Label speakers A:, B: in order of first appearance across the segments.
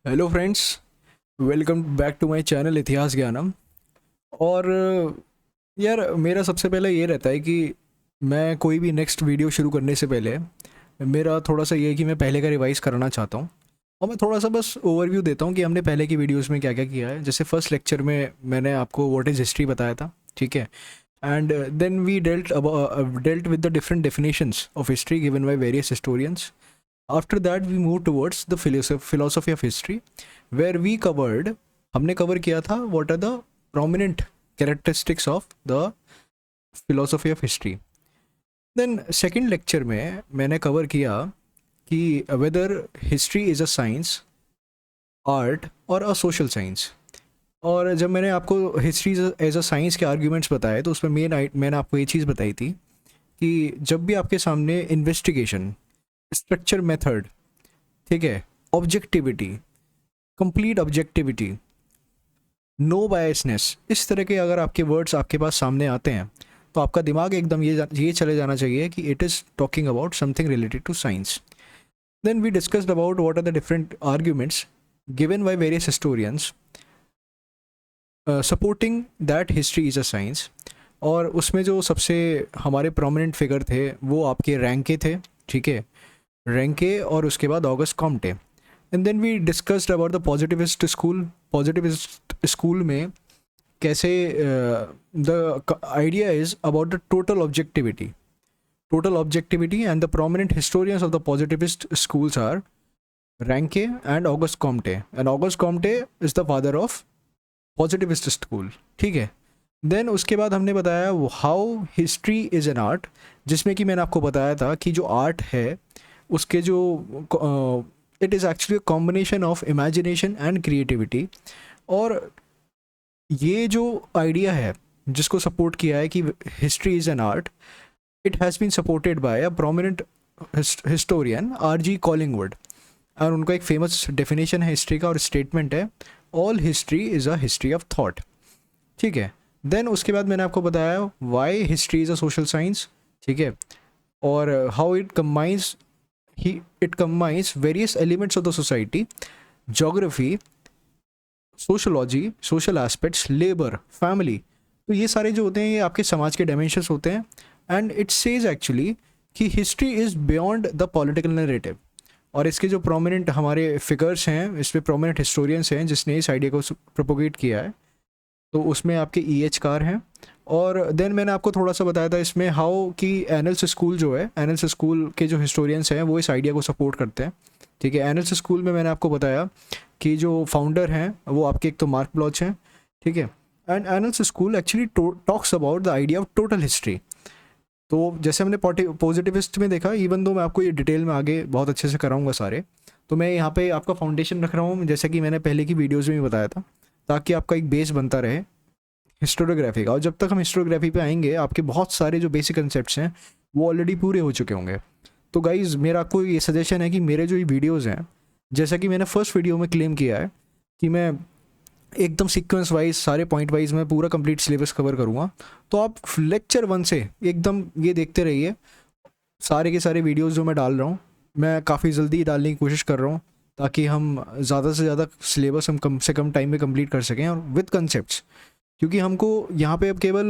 A: Hello friends, welcome back to my channel Itihas Gyanam. और यार, मेरा सबसे पहले ये रहता है कि मैं कोई भी नेक्स्ट वीडियो शुरू करने से पहले मेरा थोड़ा सा ये है कि मैं पहले का रिवाइज करना चाहता हूँ। और मैं थोड़ा सा बस ओवरव्यू देता हूँ कि हमने पहले की वीडियोस में क्या क्या किया है। जैसे फर्स्ट लेक्चर में मैंने आपको व्हाट इज़ हिस्ट्री बताया था, ठीक है। And then we dealt with the different definitions of history given by various historians. After that we move towards the philosophy of history, where we covered, हमने cover किया था what are the prominent characteristics of the philosophy of history. Then second lecture में मैंने cover किया कि whether history is a science, art और a social science. और जब मैंने आपको हिस्ट्री एज अ साइंस के आर्ग्यूमेंट्स बताए तो उसमें मैंने आपको ये चीज़ बताई थी कि जब भी आपके सामने इन्वेस्टिगेशन, स्ट्रक्चर मेथड, ठीक है, objectivity, complete objectivity, no biasness, इस तरह के अगर आपके वर्ड्स आपके पास सामने आते हैं तो आपका दिमाग एकदम ये चले जाना चाहिए कि it is talking about something related to science. Then we discussed about what are the different arguments given by various historians supporting that history is a science. और उसमें जो सबसे हमारे प्रोमिनेंट फिगर थे वो आपके रैंके थे, ठीक है, रैंके, और उसके बाद August Comte. And then we discussed about the positivist school. Positivist school में कैसे the idea is about the total objectivity and the prominent historians of the positivist schools are Ranke and August Comte, and August Comte is the father of positivist school, ठीक है। Then उसके बाद हमने बताया how history is an art, जिसमें कि मैंने आपको बताया था कि जो आर्ट है उसके जो it is actually combination of imagination and creativity. और ये जो आइडिया है जिसको सपोर्ट किया है कि history is an art, it has been supported by a prominent historian R G Collingwood. और उनका एक फेमस डेफिनेशन है हिस्ट्री का और स्टेटमेंट है, all history is a history of thought, ठीक है। देन उसके बाद मैंने आपको बताया why history is a social science, ठीक है, और how it combines various elements of the society, geography, sociology, social aspects, labour, family. तो ये सारे जो होते हैं ये आपके समाज के डायमेंशंस होते हैं। एंड इट सेज एक्चुअली कि history is beyond the political narrative. और इसके जो प्रोमिनेंट हमारे फिगर्स हैं, इस पर प्रोमिनेंट हिस्टोरियंस हैं जिसने इस आइडिया को प्रोपोगेट किया है, तो उसमें आपके E H कार हैं। और देन मैंने आपको थोड़ा सा बताया था इसमें हाउ कि एनल्स स्कूल जो है, एनल्स स्कूल के जो हिस्टोरियंस हैं वो इस आइडिया को सपोर्ट करते हैं, ठीक है। एनल्स स्कूल में मैंने आपको बताया कि जो फाउंडर हैं वो आपके एक तो मार्क ब्लॉच हैं, ठीक है। And annuls school actually talks about the idea of total history. तो जैसे हमने पॉजिटिविस्ट में देखा, इवन दो मैं आपको ये डिटेल में आगे बहुत अच्छे से कराऊंगा सारे, तो मैं यहाँ पे आपका फाउंडेशन रख रहा हूँ जैसे कि मैंने पहले की वीडियोज़ में भी बताया था, ताकि आपका एक बेस बनता रहे हिस्टोरियोग्राफी का। और जब तक हम हिस्टोरियोग्राफी पे आएंगे आपके बहुत सारे जो बेसिक कंसेप्ट्स हैं वो ऑलरेडी पूरे हो चुके होंगे। तो गाइज़, मेरा आपको ये सजेशन है कि मेरे जो ये वीडियोज़ हैं, जैसा कि मैंने फर्स्ट वीडियो में क्लेम किया है कि मैं एकदम सीक्वेंस वाइज सारे पॉइंट वाइज मैं पूरा कंप्लीट सिलेबस कवर करूँगा, तो आप लेक्चर 1 से एकदम ये देखते रहिए। सारे के सारे वीडियोज़ जो मैं डाल रहा हूँ, मैं काफ़ी जल्दी डालने की कोशिश कर रहा हूँ, ताकि हम ज़्यादा से ज़्यादा सिलेबस हम कम से कम टाइम में कंप्लीट कर सकें और विद कंसेप्ट्स। क्योंकि हमको यहाँ पे अब केवल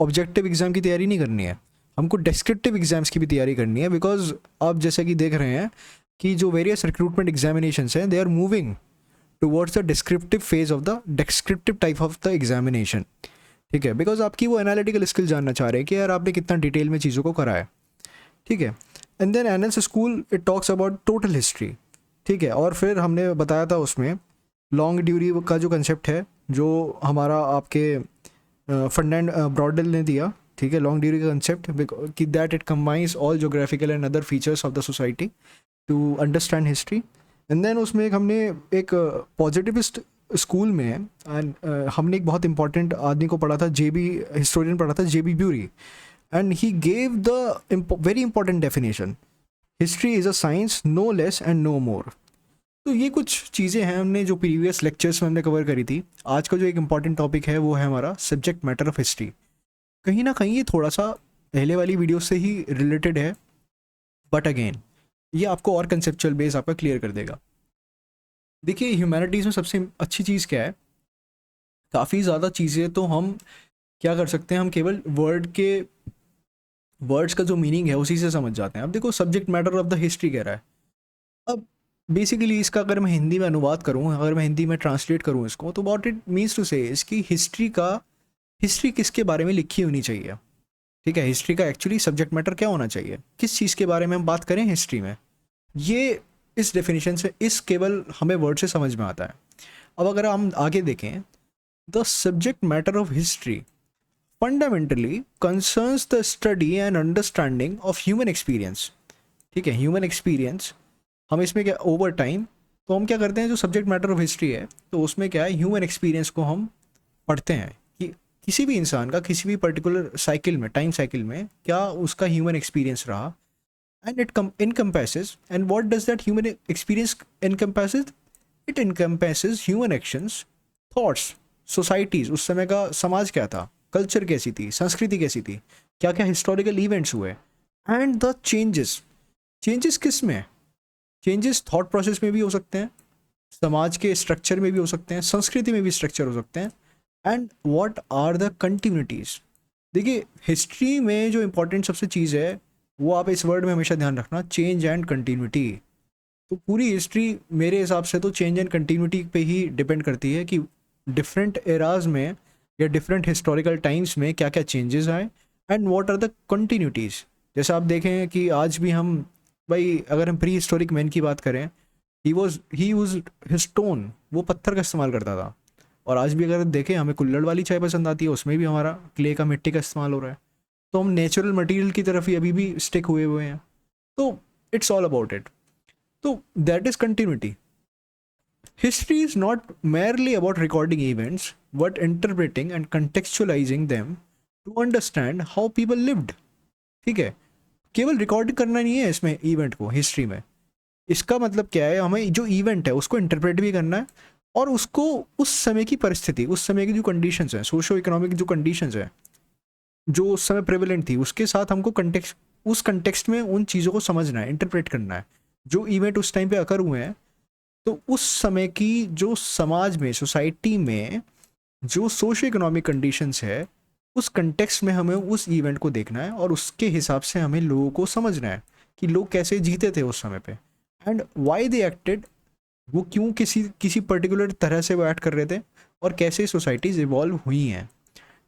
A: ऑब्जेक्टिव एग्ज़ाम की तैयारी नहीं करनी है, हमको डिस्क्रिप्टिव एग्ज़ाम्स की भी तैयारी करनी है। बिकॉज आप जैसा कि देख रहे हैं कि जो वेरियस रिक्रूटमेंट एग्जामिनेशंस हैं, they are moving towards the descriptive phase of the descriptive type of the examination, ठीक है। बिकॉज आपकी वो एनालिटिकल स्किल जानना चाह रहे हैं कि यार आपने कितना डिटेल में चीज़ों को करा है, ठीक है। And then Annales school it talks about total history, ठीक है। और फिर हमने बताया था उसमें लॉन्ग ड्यूरी का जो कंसेप्ट है, जो हमारा आपके फर्नैंड ब्रॉडल ने दिया, ठीक है, लॉन्ग ड्यूरी का कंसेप्ट, कि that it combines all geographical and other features of the society to understand history. And then उसमें हमने एक पॉजिटिविस्ट स्कूल में एंड हमने एक बहुत इंपॉर्टेंट आदमी को पढ़ा था, JB हिस्टोरियन पढ़ा था, JB Bury. And he gave the very important definition, history is a science, no less and no more. तो ये कुछ चीज़ें हैं हमने जो प्रीवियस लेक्चर्स में हमने कवर करी थी। आज का जो एक इम्पॉर्टेंट टॉपिक है वो है हमारा सब्जेक्ट मैटर ऑफ हिस्ट्री। कहीं ना कहीं ये थोड़ा सा पहले वाली वीडियो से ही रिलेटेड है, बट अगेन ये आपको और कंसेप्चुअल बेस आपका क्लियर कर देगा। देखिए ह्यूमैनिटीज़ में सबसे अच्छी चीज़ क्या है, काफ़ी ज़्यादा चीज़ें तो हम क्या कर सकते हैं, हम केवल वर्ड्स का जो मीनिंग है उसी से समझ जाते हैं। अब देखो subject matter of the history कह रहा है। अब बेसिकली इसका अगर मैं हिंदी में अनुवाद करूँ, अगर मैं हिंदी में ट्रांसलेट करूँ इसको, तो वॉट इट मीन्स टू से इसकी हिस्ट्री किसके बारे में लिखी होनी चाहिए। ठीक है, हिस्ट्री का एक्चुअली सब्जेक्ट मैटर क्या होना चाहिए, किस चीज़ के बारे में हम बात करें हिस्ट्री में, ये इस डेफिनेशन से, इस केवल हमें वर्ड से समझ में आता है। अब अगर हम आगे देखें, the subject matter of history fundamentally concerns the study and understanding of human experience. ठीक है, ह्यूमन एक्सपीरियंस, हम इसमें क्या ओवर टाइम, तो हम क्या करते हैं, जो सब्जेक्ट मैटर ऑफ हिस्ट्री है तो उसमें क्या है, ह्यूमन एक्सपीरियंस को हम पढ़ते हैं कि किसी भी इंसान का किसी भी पर्टिकुलर साइकिल में, टाइम साइकिल में क्या उसका ह्यूमन एक्सपीरियंस रहा। And it encompasses, and what does that human experience encompasses? It encompasses human actions, thoughts, societies, उस समय का समाज क्या था, कल्चर कैसी थी, संस्कृति कैसी थी, क्या क्या हिस्टोरिकल इवेंट्स हुए, एंड द चेंजेस किस में, चेंजेस थॉट प्रोसेस में भी हो सकते हैं, समाज के स्ट्रक्चर में भी हो सकते हैं, संस्कृति में भी स्ट्रक्चर हो सकते हैं, एंड व्हाट आर द कंटिन्यूटीज। देखिए हिस्ट्री में जो इंपॉर्टेंट सबसे चीज़ है वो आप इस वर्ड में हमेशा ध्यान रखना, चेंज एंड कंटिन्यूटी। तो पूरी हिस्ट्री मेरे हिसाब से तो चेंज एंड कंटिन्यूटी पे ही डिपेंड करती है कि डिफरेंट एराज में या डिफरेंट हिस्टोरिकल टाइम्स में क्या क्या चेंजेस आए, एंड व्हाट आर द कंटिन्यूटीज़। जैसे आप देखें कि आज भी हम, भाई अगर हम प्री हिस्टोरिक मैन की बात करें, ही यूज स्टोन, वो पत्थर का इस्तेमाल करता था। और आज भी अगर देखें, हमें कुल्हड़ वाली चाय पसंद आती है, उसमें भी हमारा क्ले का, मिट्टी का इस्तेमाल हो रहा है। तो हम नेचुरल मटेरियल की तरफ ही अभी भी स्टिक हुए हुए हैं। तो इट्स ऑल अबाउट इट। तो that is continuity. History is not merely about recording events but interpreting and contextualizing them to understand how people lived। ठीक है, केवल रिकॉर्ड करना नहीं है इसमें इवेंट को, हिस्ट्री में इसका मतलब क्या है, हमें जो इवेंट है उसको इंटरप्रेट भी करना है, और उसको उस समय की परिस्थिति, उस समय की जो कंडीशंस हैं, सोशो इकोनॉमिक जो कंडीशंस हैं जो उस समय प्रेवलेंट थी, उसके साथ हमको कंटेक्स्ट, उस कंटेक्स्ट में उन चीज़ों को समझना है, इंटरप्रेट करना है। जो इवेंट उस टाइम पे अकर हुए हैं, तो उस समय की जो समाज में, सोसाइटी में जो सोशो इकोनॉमिक कंडीशंस है, उस कंटेक्स्ट में हमें उस इवेंट को देखना है, और उसके हिसाब से हमें लोगों को समझना है कि लोग कैसे जीते थे उस समय पे, एंड वाई दे एक्टेड, वो क्यों किसी किसी पर्टिकुलर तरह से वो एक्ट कर रहे थे, और कैसे सोसाइटीज इवॉल्व हुई हैं।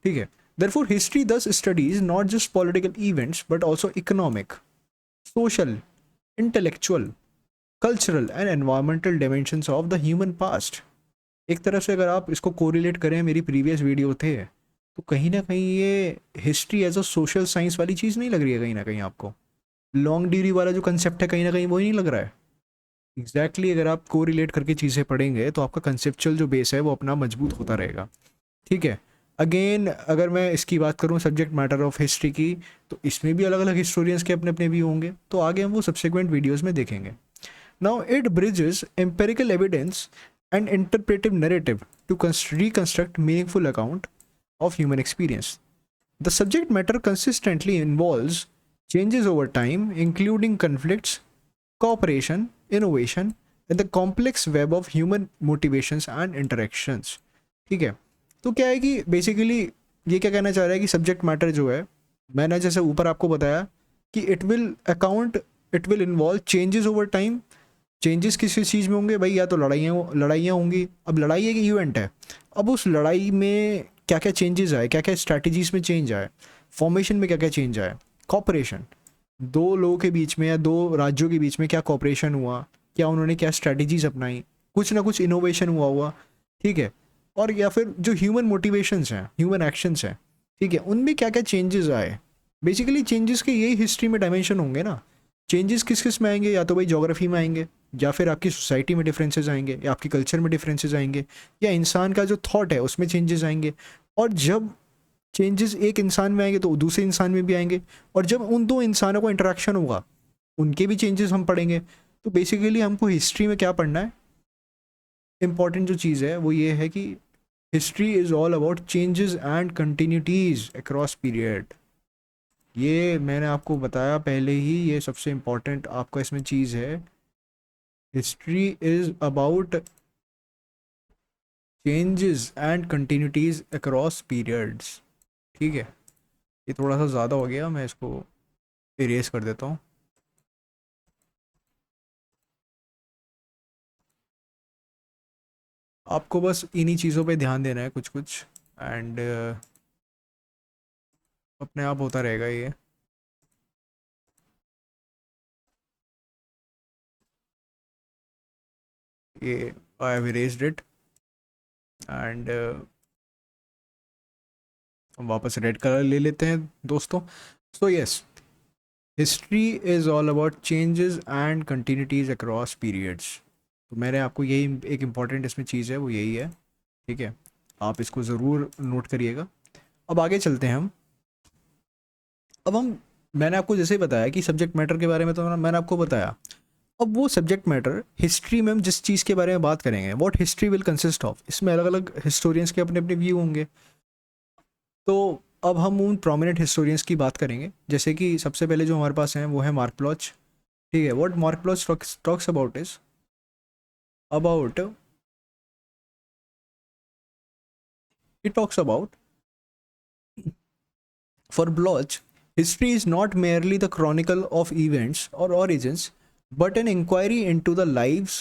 A: ठीक है, therefore history thus studies not just political events but also economic, social, intellectual, cultural and environmental dimensions of the human past। एक तरफ से अगर आप इसको कोरिलेट करें, मेरी प्रीवियस वीडियो थे, तो कहीं ना कहीं ये history as a social science वाली चीज़ नहीं लग रही है कहीं ना कहीं आपको, लॉन्ग डिग्री वाला जो कंसेप्ट है कहीं ना कहीं वो ही नहीं लग रहा है। एग्जैक्टली अगर आप कोरिलेट करके चीज़ें पढ़ेंगे तो आपका कंसेप्चुअल जो बेस है वो अपना मजबूत होता रहेगा। ठीक है, अगेन अगर मैं इसकी बात करूँ सब्जेक्ट मैटर ऑफ हिस्ट्री की, तो इसमें भी अलग अलग हिस्टोरियंस के अपने अपने व्यू होंगे, तो आगे हम वो सब्सिक्वेंट वीडियोस में देखेंगे। Now it bridges empirical evidence and interpretive narrative to reconstruct meaningful account of human experience। The subject matter consistently involves changes over time, including conflicts, cooperation, innovation, and the complex web of human motivations and interactions। ठीक है, तो क्या है कि basically ये क्या कहना चाह रहा है कि सब्जेक्ट मैटर जो है, मैंने जैसे ऊपर आपको बताया कि it will involve changes over time. Changes किस चीज़ में होंगे भाई, या तो लड़ाइयाँ होंगी। अब लड़ाई एक इवेंट है, अब उस लड़ाई में क्या क्या चेंजेस आए, क्या क्या स्ट्रैटेजीज में चेंज आए, फॉर्मेशन में क्या क्या चेंज आए, कॉपरेशन, दो लोगों के बीच में या दो राज्यों के बीच में क्या कॉपरेशन हुआ, क्या उन्होंने क्या स्ट्रैटेजीज अपनाई, कुछ ना कुछ इनोवेशन हुआ। ठीक है, और या फिर जो ह्यूमन मोटिवेशंस हैं, ह्यूमन एक्शंस हैं, ठीक है, उनमें क्या क्या चेंजेस आए। बेसिकली चेंजेस के यही हिस्ट्री में डायमेंशन होंगे ना। चेंजेस किस किस में आएंगे, या तो भाई जोग्राफी में आएंगे, या फिर आपकी सोसाइटी में डिफरेंसेस आएंगे, या आपकी कल्चर में डिफरेंसेस आएंगे, या इंसान का जो थॉट है उसमें चेंजेस आएंगे। और जब चेंजेस एक इंसान में आएंगे तो दूसरे इंसान में भी आएंगे, और जब उन दो इंसानों का इंटरेक्शन होगा उनके भी चेंजेस हम पढ़ेंगे। तो बेसिकली हमको हिस्ट्री में क्या पढ़ना है, इंपॉर्टेंट जो चीज़ है वो ये है कि history is all about changes and continuities across period. ये मैंने आपको बताया पहले ही, ये सबसे इम्पॉर्टेंट आपका इसमें चीज़ है। History is about changes and continuities across periods. ठीक है, ये थोड़ा सा ज़्यादा हो गया, मैं इसको इरेज कर देता हूँ। आपको बस इन्हीं चीज़ों पे ध्यान देना है कुछ कुछ, एंड अपने आप होता रहेगा ये। I have erased it, and वापस रेड कलर ले लेते हैं दोस्तों। So yes, history is all about changes and continuities across periods. तो मैंने आपको यही एक इम्पॉर्टेंट इसमें चीज़ है वो यही है। ठीक है, आप इसको ज़रूर नोट करिएगा। अब आगे चलते हैं हम। अब हम, मैंने आपको जैसे ही बताया कि सब्जेक्ट मैटर के बारे में, तो मैंने आपको बताया। अब वो सब्जेक्ट मैटर हिस्ट्री में हम जिस चीज़ के बारे में बात करेंगे, what history will consist of, इसमें अलग अलग हिस्टोरियंस के अपने अपने व्यू होंगे। तो अब हम उन प्रोमिनेंट हिस्टोरियंस की बात करेंगे, जैसे कि सबसे पहले जो हमारे पास हैं वो है मार्क ब्लॉच। ठीक है, what mark blotch talks about is about, it talks about, for Bloch, history is not merely the chronicle of events or origins, but an inquiry into the lives,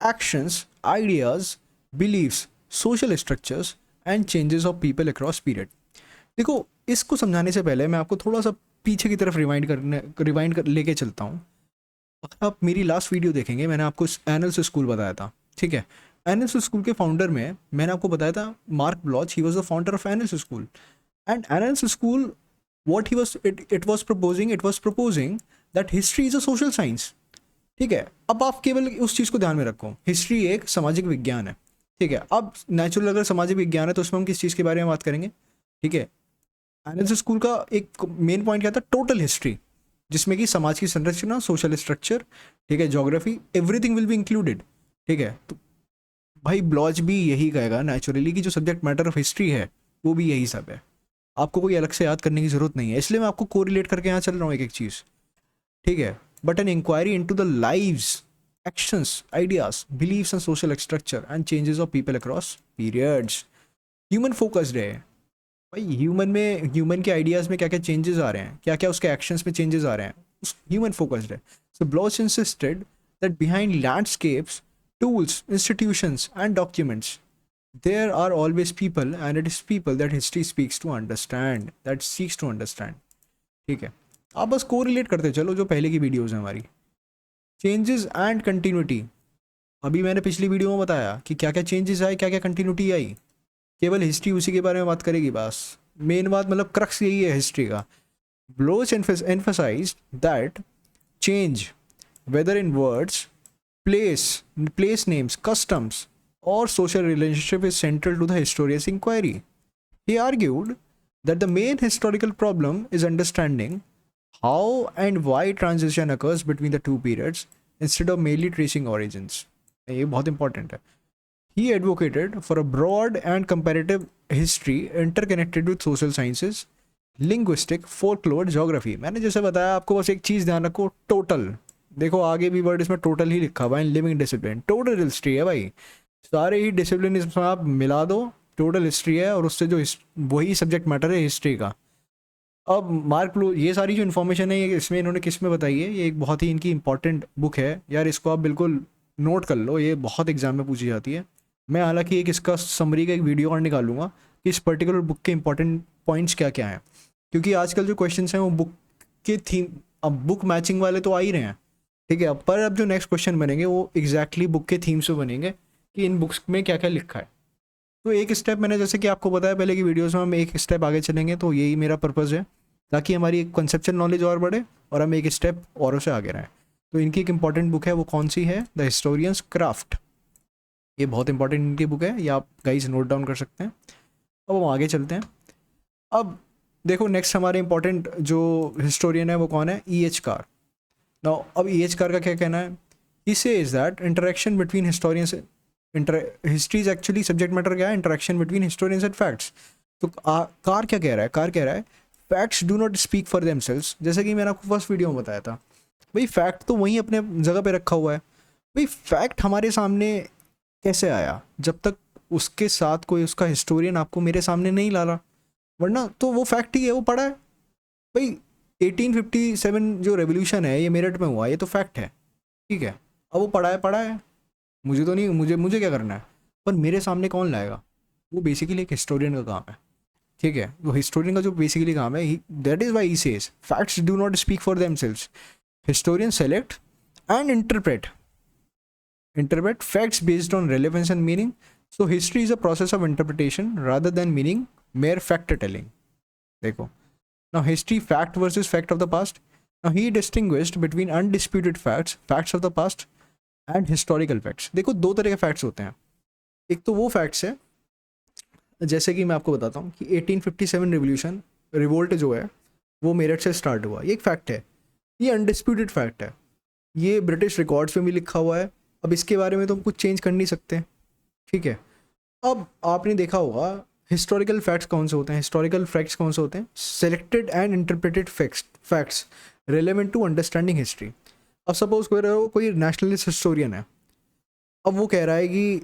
A: actions, ideas, beliefs, social structures, and changes of people across period. देखो, इसको समझाने से पहले मैं आपको थोड़ा सा पीछे की तरफ रिवाइंड कर लेके चलता हूँ। अगर आप मेरी लास्ट वीडियो देखेंगे, मैंने आपको एनल्स स्कूल बताया था। ठीक है, एनल्स स्कूल के फाउंडर में मैंने आपको बताया था mark blotch, he was the founder of annuls school. And Annan's school, what he was, it was proposing that history is a social science. ठीक है, अब आप केवल उस चीज़ को ध्यान में रखो, हिस्ट्री एक सामाजिक विज्ञान है। ठीक है, अब नेचुरल अगर सामाजिक विज्ञान है तो उसमें हम किस चीज़ के बारे में बात करेंगे। ठीक है, एनल्स स्कूल का एक मेन पॉइंट क्या था, टोटल हिस्ट्री, जिसमें कि समाज की संरचना, सोशल स्ट्रक्चर, ठीक है, geography, everything will be included. ठीक है, तो भाई ब्लॉच भी यही कहेगा नेचुरली कि जो सब्जेक्ट मैटर ऑफ हिस्ट्री है वो भी यही सब है। आपको कोई अलग से याद करने की जरूरत नहीं है, इसलिए मैं आपको कोरिलेट करके यहाँ चल रहा हूँ एक एक चीज़। ठीक है, but an inquiry into the lives, actions, ideas, beliefs and social structure and changes of people across periods. Human focused है भाई, ह्यूमन में, ह्यूमन के आइडियाज़ में क्या क्या चेंजेस आ रहे हैं, क्या क्या उसके एक्शंस में चेंजेस आ रहे हैं, उस ह्यूमन फोकस्ड है। So Bloch insisted that behind landscapes, tools, institutions and documents, there are always people, and it is people that history speaks to understand, that seeks to understand. ठीक है, आप बस correlate करते चलो जो पहले की वीडियोस हैं हमारी। चेंजेस एंड कंटिन्यूटी, अभी मैंने पिछली वीडियो में बताया कि क्या क्या चेंजेस आए, क्या क्या कंटिन्यूटी आई। केवल हिस्ट्री उसी के बारे में बात करेगी बस, मेन बात मतलब क्रक्स यही है हिस्ट्री का। Baloch emphasized that change, whether in words, place names, customs, or social relationship, is central to the historian's inquiry. He argued that the main historical problem is understanding how and why transition occurs between the two periods instead of merely tracing origins. ये बहुत important है। He advocated for a broad and comparative history interconnected with social sciences, linguistic, folklore, geography. मैंने जैसे बताया आपको, बस एक चीज़ ध्यान रखो, टोटल। देखो आगे भी वर्ड इसमें टोटल ही लिखा हुआ है, लिविंग डिसिप्लिन, टोटल हिस्ट्री है भाई, सारे ही डिसिप्लिन इसमें आप मिला दो, टोटल हिस्ट्री है, और उससे जो वही सब्जेक्ट मैटर है हिस्ट्री का। अब मार्क ब्लू, ये सारी जो इन्फॉर्मेशन है ये इसमें इन्होंने किस में बताई है, ये एक बहुत ही इनकी इंपॉर्टेंट बुक है यार, इसको आप बिल्कुल नोट कर लो, ये बहुत एग्जाम में पूछी जाती है। मैं हालांकि एक इसका समरी का एक वीडियो और निकालूंगा कि इस पर्टिकुलर बुक के इंपॉर्टेंट पॉइंट्स क्या क्या हैं, क्योंकि आजकल जो क्वेश्चन हैं वो बुक के थीम, अब बुक मैचिंग वाले तो आ ही रहे हैं। ठीक है, पर अब जो नेक्स्ट क्वेश्चन बनेंगे वो एग्जैक्टली बुक के थीम से बनेंगे कि इन बुक्स में क्या क्या लिखा है। तो एक स्टेप मैंने जैसे कि आपको बताया पहले की वीडियोस में, हम एक स्टेप आगे चलेंगे, तो यही मेरा पर्पज़ है, ताकि हमारी कंसेप्चुअल नॉलेज और बढ़े और हम एक स्टेप औरों से आगे रहें। तो इनकी एक इंपॉर्टेंट बुक है, वो कौन सी है, द हिस्टोरियंस क्राफ्ट। ये बहुत इंपॉर्टेंट इनकी बुक है, ये आप गाइस नोट डाउन कर सकते हैं। अब हम आगे चलते हैं। अब देखो नेक्स्ट हमारे इंपॉर्टेंट जो हिस्टोरियन है वो कौन है, E.H. कार। नाउ अब E.H. कार का क्या कहना है, ही says that interaction between historians, history is actually subject matter क्या है, interaction between historians and facts. तो कार क्या कह रहा है, कार कह रहा है facts do not speak for themselves. जैसे कि मैंने आपको फर्स्ट वीडियो में बताया था, भाई फैक्ट तो वहीं अपने जगह पे रखा हुआ है। भाई फैक्ट हमारे सामने कैसे आया, जब तक उसके साथ कोई उसका हिस्टोरियन आपको मेरे सामने नहीं ला रहा, वरना तो वो फैक्ट ही है, वो पड़ा है भाई। 1857 जो रेवोल्यूशन है ये मेरठ में हुआ, ये तो फैक्ट है, ठीक है। अब वो पड़ा है, मुझे तो नहीं, मुझे मुझे क्या करना है, पर मेरे सामने कौन लाएगा, वो बेसिकली एक हिस्टोरियन का काम है, ठीक है। वो हिस्टोरियन का जो बेसिकली काम है, that is why he says facts do not speak for themselves, historians select and interpret facts based on relevance and meaning. So history is a process of interpretation rather than meaning mere fact telling. देखो, now history fact versus fact of the past. Now he distinguished between undisputed facts of the past and historical facts. देखो दो तरह के facts होते हैं, एक तो वो facts है जैसे कि मैं आपको बताता हूँ कि 1857 रिवोल्यूशन रिवोल्ट जो है वो मेरठ से स्टार्ट हुआ, ये एक फैक्ट है, ये अनडिस्प्यूटेड फैक्ट है, ये ब्रिटिश रिकॉर्ड्स में भी लिखा हुआ है। अब इसके बारे में तो हम कुछ चेंज कर नहीं सकते, ठीक है। अब आपने देखा होगा हिस्टोरिकल फैक्ट्स कौन से होते हैं, हिस्टोरिकल फैक्ट्स कौन से होते हैं, selected and interpreted facts relevant to understanding history. अब सपोज कोई नेशनलिस्ट हिस्टोरियन है, अब वो कह रहा है कि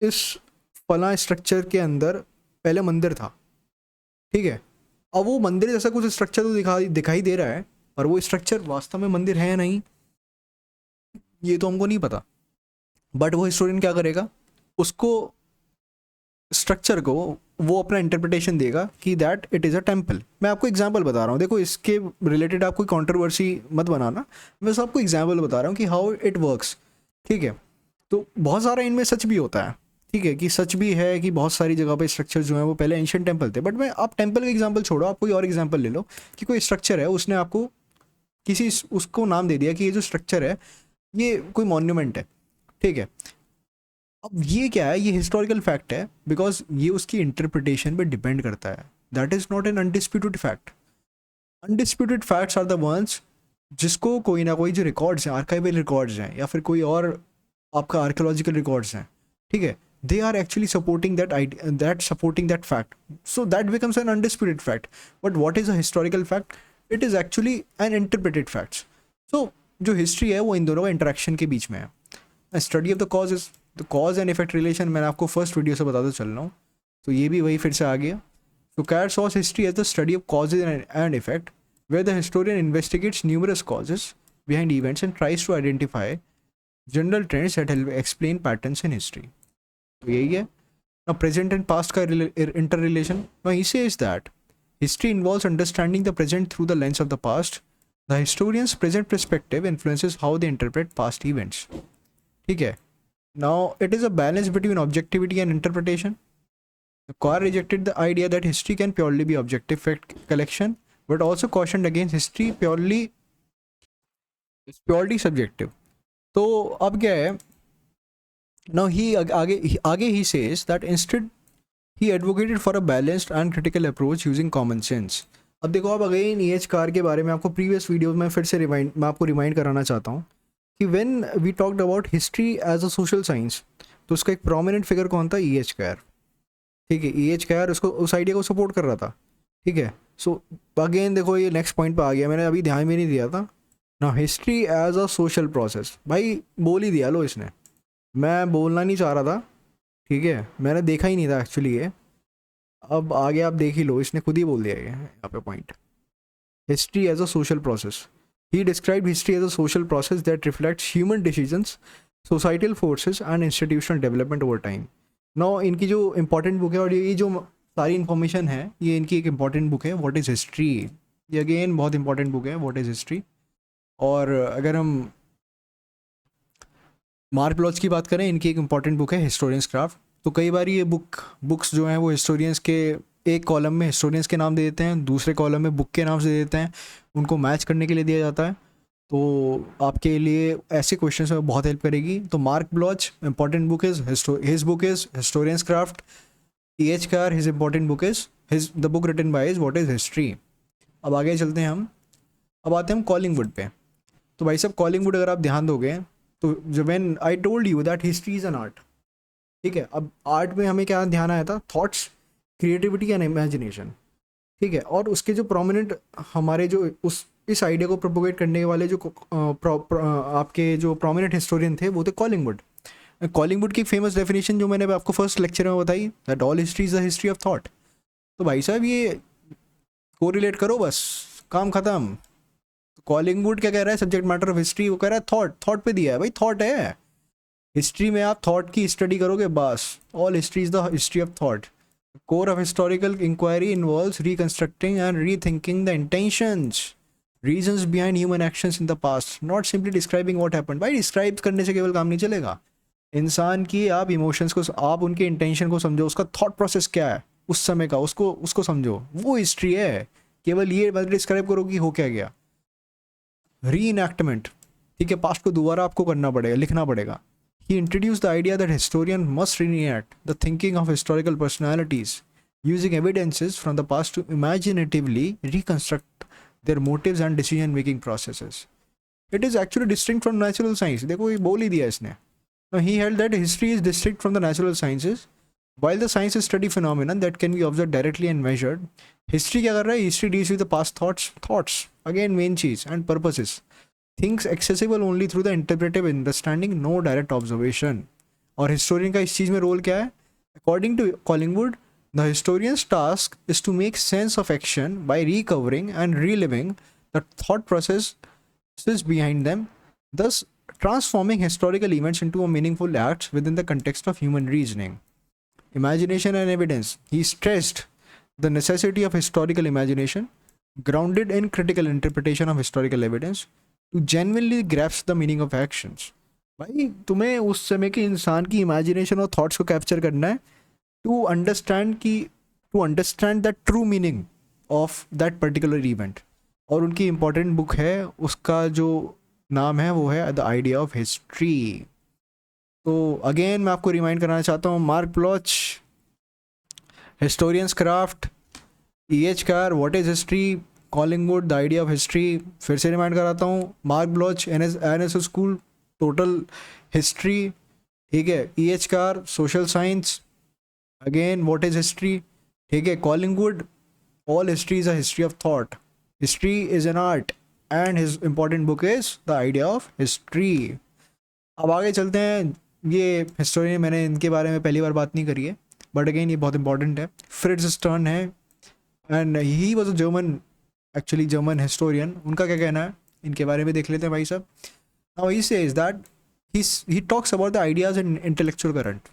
A: इस फला स्ट्रक्चर के अंदर पहले मंदिर था, ठीक है। अब वो मंदिर जैसा कुछ स्ट्रक्चर तो दिखाई दे रहा है, पर वो स्ट्रक्चर वास्तव में मंदिर है या नहीं ये तो हमको नहीं पता। बट वो हिस्टोरियन क्या करेगा, उसको स्ट्रक्चर को वो अपना इंटरप्रिटेशन देगा कि that it is a temple. मैं आपको एग्जांपल बता रहा हूँ, देखो इसके रिलेटेड आप कोई कंट्रोवर्सी मत बनाना, मैं बस आपको एग्जांपल बता रहा हूँ कि हाउ इट वर्क्स, ठीक है। तो बहुत सारा इनमें सच भी होता है, ठीक है, कि सच भी है कि बहुत सारी जगह पे स्ट्रक्चर जो है वो पहले एंशिएंट टेम्पल थे। बट मैं आप टेम्पल का एग्जांपल छोड़ो, आप कोई और एग्जांपल ले लो कि कोई स्ट्रक्चर है, उसने आपको किसी उसको नाम दे दिया कि ये जो स्ट्रक्चर है ये कोई मॉन्यूमेंट है, ठीक है। अब ये क्या है, ये हिस्टोरिकल फैक्ट है बिकॉज ये उसकी इंटरप्रिटेशन पे डिपेंड करता है, that is not an undisputed fact. Undisputed facts are the ones जिसको कोई ना कोई जो रिकॉर्ड्स हैं, आर्काइवल रिकॉर्ड्स हैं या फिर कोई और आपका आर्कियोलॉजिकल रिकॉर्ड्स हैं, ठीक है, they are actually supporting that fact, so that becomes an undisputed fact. But what is a historical fact? It is actually an interpreted facts. So जो हिस्ट्री है वो इन दोनों का इंटरेक्शन के बीच में है। Study of the cause is the cause and effect relation, मैंने आपको फर्स्ट वीडियो से बताते चल रहा हूँ, तो ये भी वही फिर से आ गया। So Carr saws history as the study of causes and effect, where the historian investigates numerous causes behind events and tries to identify general trends that help explain patterns in history. तो यही है ना present and past का inter relation. He says that history involves understanding the present through the lens of the past, the historians present perspective influences how they interpret past events, ठीक है। Now it is a balance between objectivity and interpretation. Carr rejected the idea that history can purely be objective fact collection, but also cautioned against history purely subjective. तो अब क्या है, now आगे he says that instead he advocated for a balanced and critical approach using common sense. अब देखो, अब again E.H. Car के बारे में आपको प्रीवियस वीडियो में फिर से मैं आपको रिमाइंड कराना चाहता हूँ कि when we talked about history as a social science, तो उसका एक प्रोमिनेंट फिगर कौन था, E.H. कार, ठीक है। E.H. कार उसको उस आइडिया को सपोर्ट कर रहा था, ठीक है। सो अगेन देखो ये नेक्स्ट पॉइंट पे आ गया, मैंने अभी ध्यान में नहीं दिया था ना, history as a social process. भाई बोल ही दिया लो इसने, मैं बोलना नहीं चाह रहा था, ठीक है, मैंने देखा ही नहीं था एक्चुअली ये, अब आगे आप देख ही लो, इसने खुद ही बोल दिया है यहाँ पे point. History as a social process, he describe history as a social process that reflects human decisions, societal forces and institutional development over time. No इनकी जो इंपॉर्टेंट बुक है और ये जो सारी इन्फॉर्मेशन है ये इनकी एक इंपॉर्टेंट बुक है, व्हाट इज़ हिस्ट्री। ये अगेन बहुत इंपॉर्टेंट बुक है, व्हाट इज़ हिस्ट्री। और अगर हम मार्क ब्लॉच की बात करें, इनकी एक इंपॉर्टेंट बुक है हिस्टोरियंस क्राफ्ट। तो कई बार ये बुक्स जो हैं वो हिस्टोरियंस के एक कॉलम में हिस्टोरियंस के नाम दे देते हैं, दूसरे कॉलम में बुक के नाम से दे देते हैं, उनको मैच करने के लिए दिया जाता है। तो आपके लिए ऐसे क्वेश्चंस में बहुत हेल्प करेगी। तो Mark Bloch important book is his book is historians craft. E.H. Carr his important book is the book written by is what is history. अब आगे चलते हैं हम, अब आते हैं हम कॉलिंगवुड पे। तो भाई साहब कॉलिंगवुड अगर आप ध्यान दोगे तो जब when I told you that history is an art, ठीक है। अब आर्ट में हमें क्या ध्यान आया था, थॉट्स, क्रिएटिविटी एंड इमेजिनेशन, ठीक है। और उसके जो प्रोमिनेंट हमारे जो इस आइडिया को प्रोपोगेट करने वाले जो आपके जो प्रोमिनेंट हिस्टोरियन थे वो थे कॉलिंगवुड। कॉलिंगवुड की एक फेमस डेफिनेशन जो मैंने आपको फर्स्ट लेक्चर में बताई, that all history is the history of thought. तो भाई साहब ये कोरिलेट करो, बस काम खत्म। कॉलिंगवुड क्या कह रहा है, सब्जेक्ट मैटर ऑफ हिस्ट्री, वो कह रहा है थॉट, थॉट पे दिया है भाई, थॉट है हिस्ट्री में, आप थॉट की स्टडी करोगे बस। All history is the history of thought. core of historical inquiry involves reconstructing and rethinking the intentions, reasons behind human actions in the past, not simply describing what happened। भाई describe करने से केवल काम नहीं चलेगा, इंसान की आप इमोशंस को, आप उनके इंटेंशन को समझो, उसका थॉट प्रोसेस क्या है उस समय का, उसको उसको समझो, वो हिस्ट्री है। केवल ये मतलब डिस्क्राइब करो कि हो क्या गया। री इनैक्टमेंट, ठीक है, पास्ट को दोबारा आपको करना पड़ेगा, लिखना पड़ेगा। He introduced the idea that historian must reenact the thinking of historical personalities, using evidences from the past to imaginatively reconstruct their motives and decision-making processes. It is actually distinct from natural science। देखो ये बोल ही दिया इसने। Now he held that history is distinct from the natural sciences, while the sciences study phenomena that can be observed directly and measured। History क्या कर रहा है? History deals with the past thoughts, again main चीज, and purposes, things accessible only through the interpretive understanding, no direct observation. और historian का इस चीज़ में रोल क्या है? According to Collingwood, the historians task is to make sense of action by recovering and reliving the thought process behind them, thus transforming historical events into a meaningful acts within the context of human reasoning, imagination and evidence। He stressed the necessity of historical imagination grounded in critical interpretation of historical evidence to genuinely grasp the meaning of actions। भाई तुम्हें उस समय के इंसान की imagination और thoughts को capture करना है to understand the true meaning of that particular event. और उनकी इंपॉर्टेंट बुक है, उसका जो नाम है वो है द आइडिया ऑफ हिस्ट्री। तो अगेन मैं आपको रिमाइंड कराना चाहता हूँ, mark blotch, historians craft, E.H. Car, what is history, Collingwood, the idea of history. फिर से रिमाइंड कराता हूँ, mark blotch, NS school, total history, ठीक है। E.H. Car, social science, again what is history, ठीक है। Collingwood, all history is a history of thought, history is an art, and his important book is the idea of history. अब आगे चलते हैं। ये historian, मैंने इनके बारे में पहली बार बात नहीं करी है, बट अगेन ये बहुत इंपॉर्टेंट है। फ्रिट्ज स्टर्न है, and he was a German historian. उनका क्या कहना है इनके बारे में देख लेते हैं भाई साहब। Now he says that he talks about the ideas and intellectual current।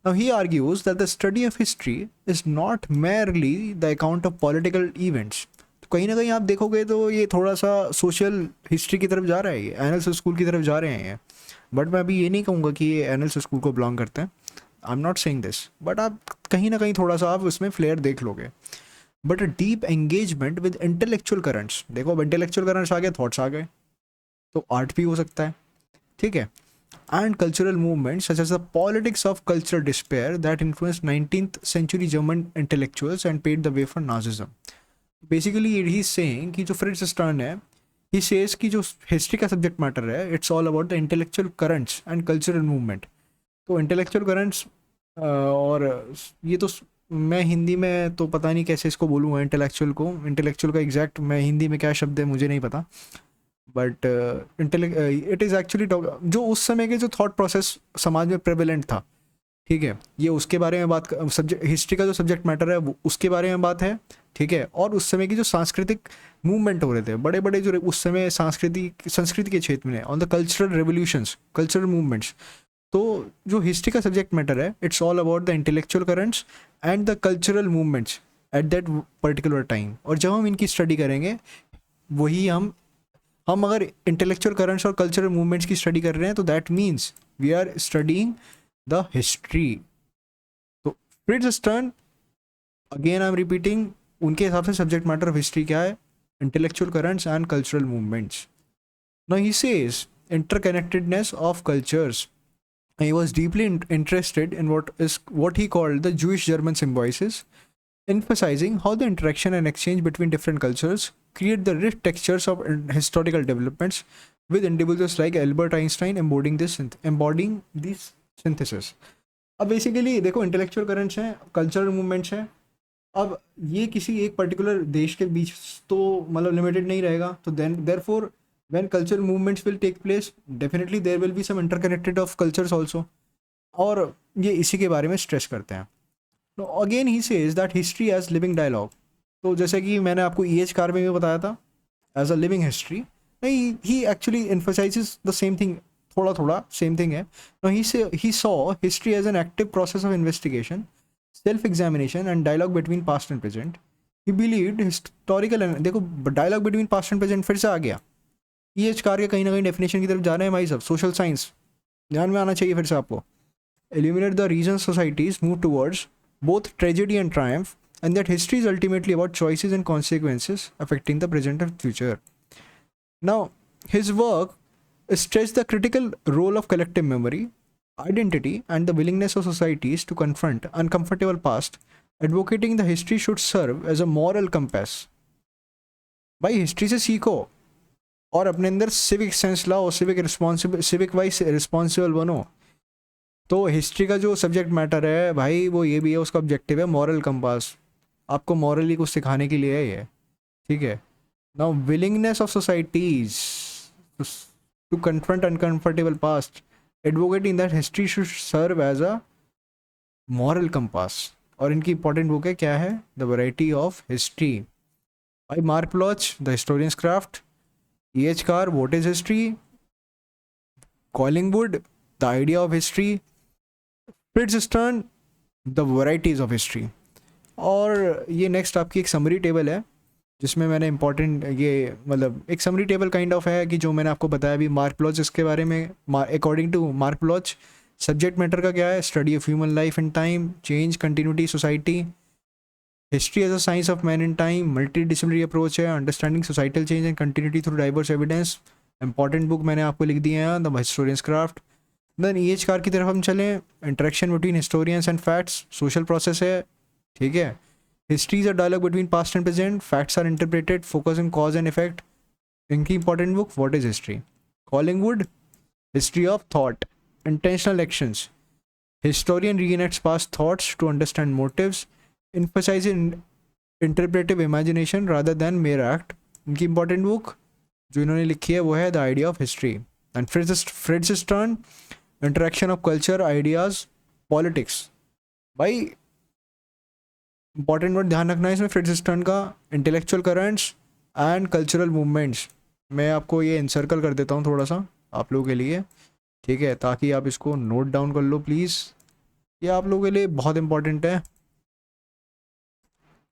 A: Now he argues that the study of history is not merely the account of political events। तो कहीं ना कहीं आप देखोगे तो ये थोड़ा सा सोशल हिस्ट्री की तरफ जा रहा है, ये एनएल्स स्कूल की तरफ जा रहे हैं। बट मैं अभी ये नहीं कहूँगा कि ये एनएल्स स्कूल को बिलोंग करते हैं, I am not saying this, but आप कहीं ना कहीं थोड़ा सा आप उसमें फ्लेयर देख लोगे। But a deep engagement with intellectual currents, देखो अब इंटेलेक्चुअल करंट्स आ गए, थॉट्स आ गए, तो आर्ट भी हो सकता है, ठीक है। And cultural movements such as the politics of cultural despair that influenced 19th century German intellectuals and paved the way for Nazism। Basically he's saying कि जो फ्रिट्ज स्टर्न है, he says कि जो हिस्ट्री का सब्जेक्ट मैटर है, it's all about the intellectual currents and cultural movement. तो intellectual currents, और ये तो मैं हिंदी में तो पता नहीं कैसे इसको बोलूँगा, इंटेलेक्चुअल का एग्जैक्ट मैं हिंदी में क्या शब्द है मुझे नहीं पता, बट इट इज़ एक्चुअली जो उस समय के जो थॉट प्रोसेस समाज में प्रेवलेंट था, ठीक है, ये उसके बारे में बात, सब्जेक्ट हिस्ट्री का जो सब्जेक्ट मैटर है वो उसके बारे में बात है, ठीक है। और उस समय की जो सांस्कृतिक मूवमेंट हो रहे थे, बड़े बड़े जो उस समय संस्कृति के क्षेत्र में, on the cultural revolutions, cultural movements. तो जो हिस्ट्री का सब्जेक्ट मैटर है, it's all about the intellectual currents and the cultural movements at that particular time. और जब हम इनकी स्टडी करेंगे, वही हम अगर इंटेलेक्चुअल करंट्स और कल्चरल मूवमेंट्स की स्टडी कर रहे हैं, तो that means we are studying the history. तो Fritz Stern, again I am repeating, उनके हिसाब से सब्जेक्ट मैटर ऑफ हिस्ट्री क्या है? Intellectual currents and cultural movements. Now he says interconnectedness of cultures. He was deeply interested in what he called the Jewish-German symbiosis, emphasizing how the interaction and exchange between different cultures create the rich textures of historical developments, with individuals like Albert Einstein embodying this synthesis। अब basically देखो, intellectual currents हैं, cultural movements हैं, अब ये किसी एक particular देश के बीच तो मतलब लिमिटेड नहीं रहेगा। तो therefore when cultural movements will take place, definitely there will be some interconnected of cultures also। और ये इसी के बारे में स्ट्रेस करते हैं. तो again he says that history as living dialogue. तो जैसे कि मैंने आपको ई एच कार में भी बताया था एज अ लिविंग हिस्ट्री, नहीं he actually emphasizes the same thing, थोड़ा थोड़ा सेम थिंग है. No he saw history as an active process of investigation, self examination and dialogue between past and present. He believed historical, देखो dialogue between past and present फिर से आ गया. ई H car के कहीं ना कहीं डेफिनेशन की तरफ जा रहे हैं भाई सब. सोशल साइंस ध्यान में आना चाहिए फिर से आपको. Illuminate the reasons societies move towards both tragedy and triumph, and that history is ultimately about choices and consequences affecting the present and future. Now, his work stressed the critical role of collective memory, identity, and the willingness of societies to confront uncomfortable past, advocating the history should serve as a moral compass. भाई history से सीखो और अपने अंदर civic sense लाओ, civic wise responsible बनो. तो history का जो सब्जेक्ट मैटर है भाई वो ये भी है, उसका ऑब्जेक्टिव है मॉरल कंपास. आपको मॉरली कुछ सिखाने के लिए है ये, ठीक है. Now willingness of societies to confront uncomfortable past, advocating that history should serve as a moral compass. और इनकी इंपॉर्टेंट बुक है, क्या है, the variety of history by Mark Bloch, the historians craft, E H Carr, what is history, Collingwood, the idea of history, Fritz Stern, the varieties of history. और ये next आपकी एक summary table है जिसमें मैंने इंपॉर्टेंट ये मतलब एक समरी टेबल काइंड ऑफ है कि जो मैंने आपको बताया अभी मार्क ब्लॉच, इसके बारे में according to Mark Bloch subject matter का क्या है, study of human life in time, change, continuity, society, history as a science of man in time, multidisciplinary approach है, understanding societal change and continuity through diverse evidence. Important book मैंने आपको लिख दिए हैं, the historians craft. Then E H Carr की तरफ हम चलें, interaction between historians and facts, social process है, ठीक है. History is a dialogue between past and present, facts are interpreted, focus in cause and effect. इनकी important book what is history. Collingwood, history of thought, intentional actions, historian reenacts past thoughts to understand motives, emphasize interpretive imagination rather than mere act. इनकी important book जो इन्होंने लिखी है वो है the idea of history. And Fritz Stern, interaction of culture, ideas, politics. भाई important word ध्यान रखना है इसमें फ्रिट्ज स्टर्न का, intellectual currents and cultural movements. मैं आपको ये इंसर्कल कर देता हूँ थोड़ा सा आप लोगों के लिए, ठीक है, ताकि आप इसको नोट डाउन कर लो प्लीज़. ये आप लोगों के लिए बहुत इंपॉर्टेंट है,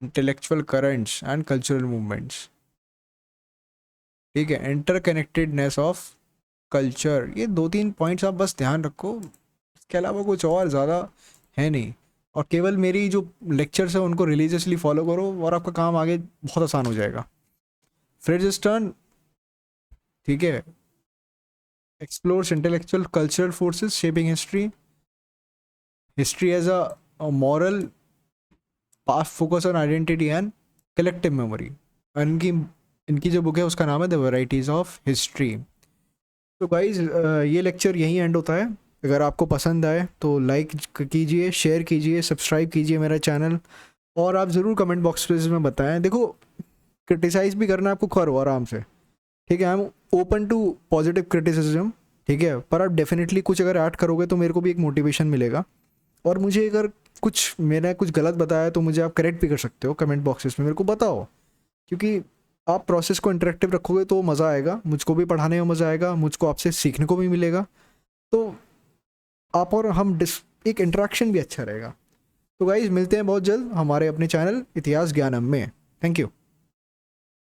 A: intellectual currents and cultural movements, ठीक है. इंटरकनेक्टेडनेस ऑफ कल्चर, ये 2-3 पॉइंट्स आप बस ध्यान रखो, इसके अलावा कुछ और ज़्यादा है नहीं. और केवल मेरी जो लेक्चर्स है उनको रिलीजियसली फॉलो करो और आपका काम आगे बहुत आसान हो जाएगा. फ्रिट्ज स्टर्न, ठीक है, explores intellectual cultural forces shaping history, history as a moral past, focus on identity and collective memory. इनकी जो बुक है उसका नाम है द वैराइटीज़ ऑफ हिस्ट्री. तो गाइज ये लेक्चर यहीं एंड होता है. अगर आपको पसंद आए तो लाइक कीजिए, शेयर कीजिए, सब्सक्राइब कीजिए मेरा चैनल, और आप ज़रूर कमेंट बॉक्स में बताएं. देखो क्रिटिसाइज़ भी करना आपको करो आराम से, ठीक है. I am open to positive criticism, ठीक है, पर आप डेफिनेटली कुछ अगर ऐड करोगे तो मेरे को भी एक मोटिवेशन मिलेगा. और मुझे अगर मैंने कुछ गलत बताया तो मुझे आप करेक्ट भी कर सकते हो कमेंट बॉक्सेस में, मेरे को बताओ, क्योंकि आप प्रोसेस को इंटरेक्टिव रखोगे तो मज़ा आएगा, मुझको भी पढ़ाने में मज़ा आएगा, मुझको आपसे सीखने को भी मिलेगा. तो आप और हम एक इंटरेक्शन भी अच्छा रहेगा. तो गाइज मिलते हैं बहुत जल्द हमारे अपने चैनल इतिहास ज्ञानम में. Thank you.